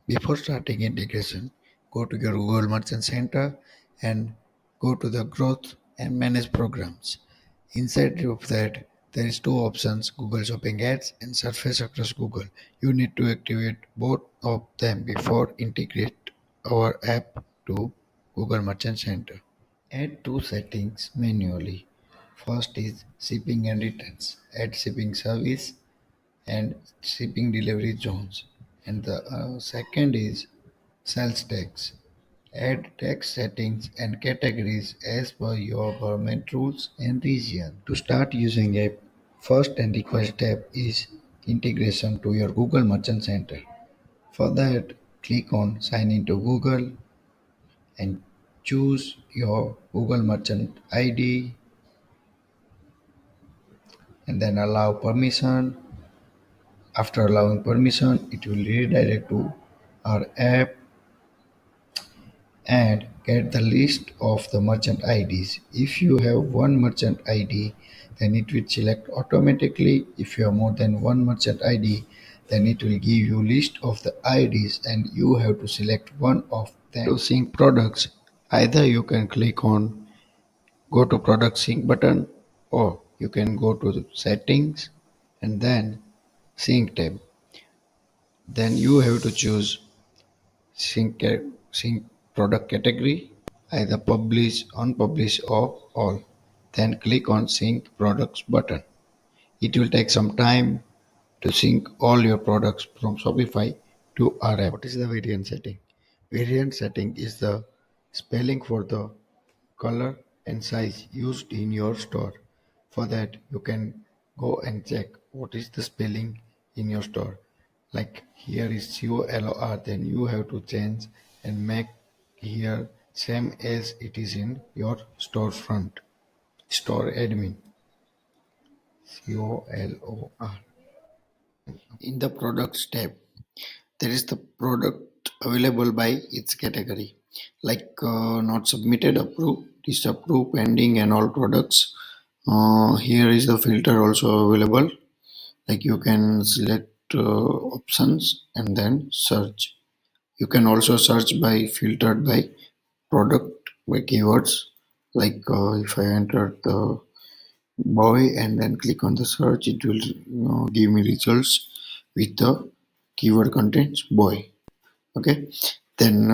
Before starting integration, go to your Google Merchant Center and go to the Growth and Manage Programs. Inside of that, there is two options: Google Shopping Ads and Surface across Google. You need to activate both of them before integrate our app to Google Merchant Center. Add two settings manually. First is shipping and returns. Add shipping service and shipping delivery zones. And the second is sales tax. Add tax settings and categories as per your government rules and region. To start using app, first and required step is integration to your Google Merchant Center. For that, click on Sign into Google and choose your Google Merchant ID and then allow permission. After allowing permission, it will redirect to our app and get the list of the merchant IDs. If you have one merchant ID, then it will select automatically. If you have more than one merchant ID, then it will give you list of the IDs and you have to select one of them. To sync products, either you can click on go to product sync button or you can go to the settings and then sync tab. Then you have to choose sync product category, either publish, unpublish or all. Then click on sync products button. It will take some time to sync all your products from Shopify to our app. What is the variant setting? Variant setting is the spelling for the color and size used in your store. For that, you can go and check what is the spelling in your store. Like here is COLOR, then you have to change and make here same as it is in your storefront. Store admin COLOR. In the products tab, there is the product available by its category, like not submitted, approved, disapproved, pending, and all products. Here is the filter also available, like you can select options and then search. You can also search by filtered by product by keywords, like if I enter the boy and then click on the search, it will give me results with the keyword contents boy. Okay, then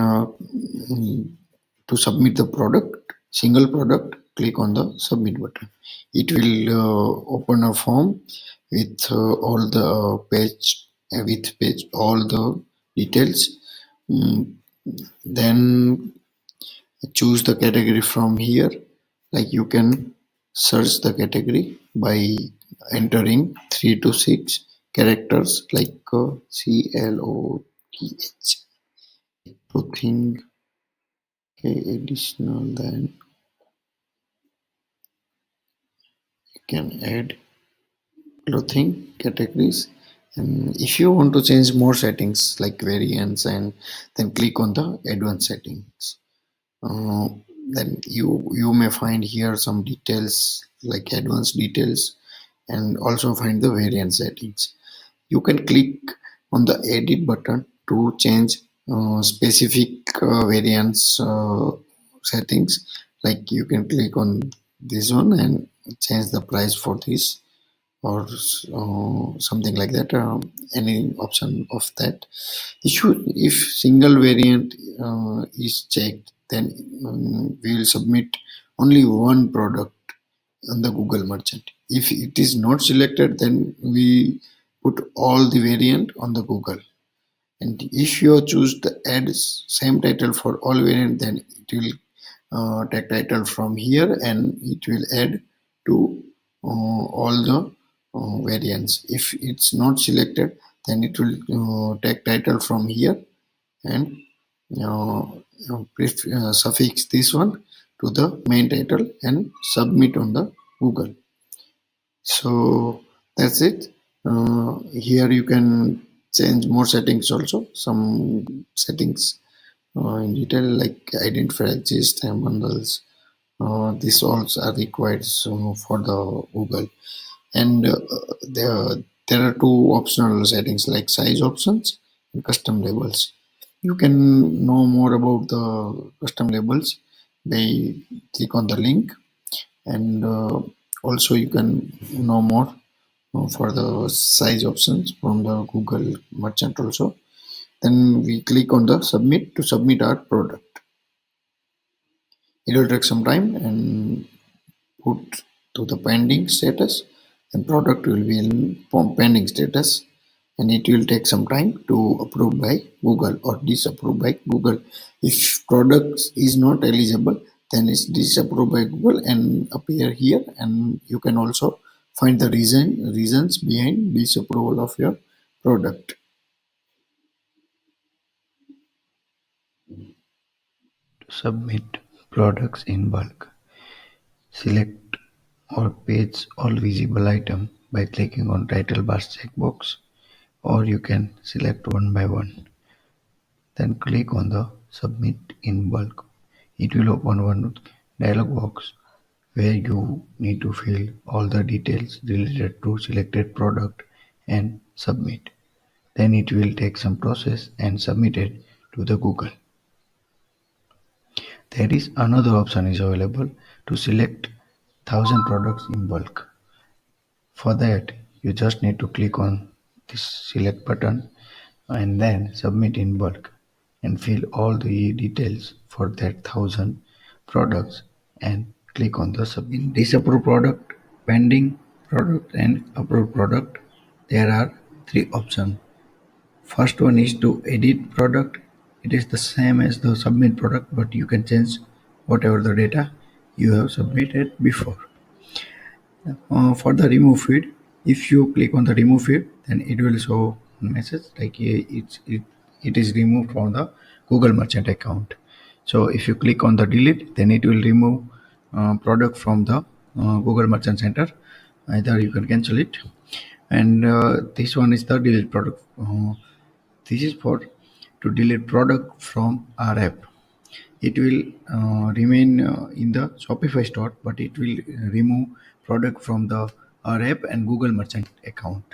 to submit the product, single product, click on the submit button. It will open a form with all the page all the details. Then choose the category from here, like you can search the category by entering 3 to 6 characters, like CLOTH, clothing. Okay, additional, then you can add clothing categories. And if you want to change more settings like variants, and then click on the advanced settings. uh, then you may find here some details like advanced details, and also find the variant settings. You can click on the edit button to change specific variants settings, like you can click on this one and change the price for this, or something like that, any option of that. If single variant is checked, then we will submit only one product on the Google Merchant. If it is not selected, then we put all the variant on the Google. And if you choose the add same title for all variant, then it will take title from here and it will add to all the variants. If it's not selected, then it will take title from here and suffix this one to the main title and submit on the Google. So that's it. Here you can change more settings also, some settings in detail, like identify gist and bundles. These also are required for the Google. And there are two optional settings like size options and custom labels. You can know more about the custom labels by click on the link, and also you can know more for the size options from the Google merchant also. Then we click on the submit to submit our product. It will take some time and put to the pending status, and product will be in pending status, and it will take some time to approve by Google or disapproved by Google. If product is not eligible, then it's disapproved by Google and appear here, and you can also find the reasons behind disapproval of your product. Submit products in bulk. Select or page all visible item by clicking on title bar checkbox, or you can select one by one. Then click on the Submit in Bulk. It will open one dialog box where you need to fill all the details related to selected product and submit. Then it will take some process and submit it to the Google. There is another option is available to select 1000 products in bulk. For that, you just need to click on this select button and then submit in bulk and fill all the details for that 1000 products and click on the submit. In disapproved product, pending product and approved product, there are three options. First one is to edit product. It is the same as the submit product, but you can change whatever the data you have submitted before. For the remove feed, if you click on the remove feed, then it will show message like it is removed from the Google Merchant account. So if you click on the delete, then it will remove product from the Google Merchant Center. Either you can cancel it, and this one is the delete product. This is for to delete product from our app. It will remain in the Shopify store, but it will remove product from the our app and Google Merchant account.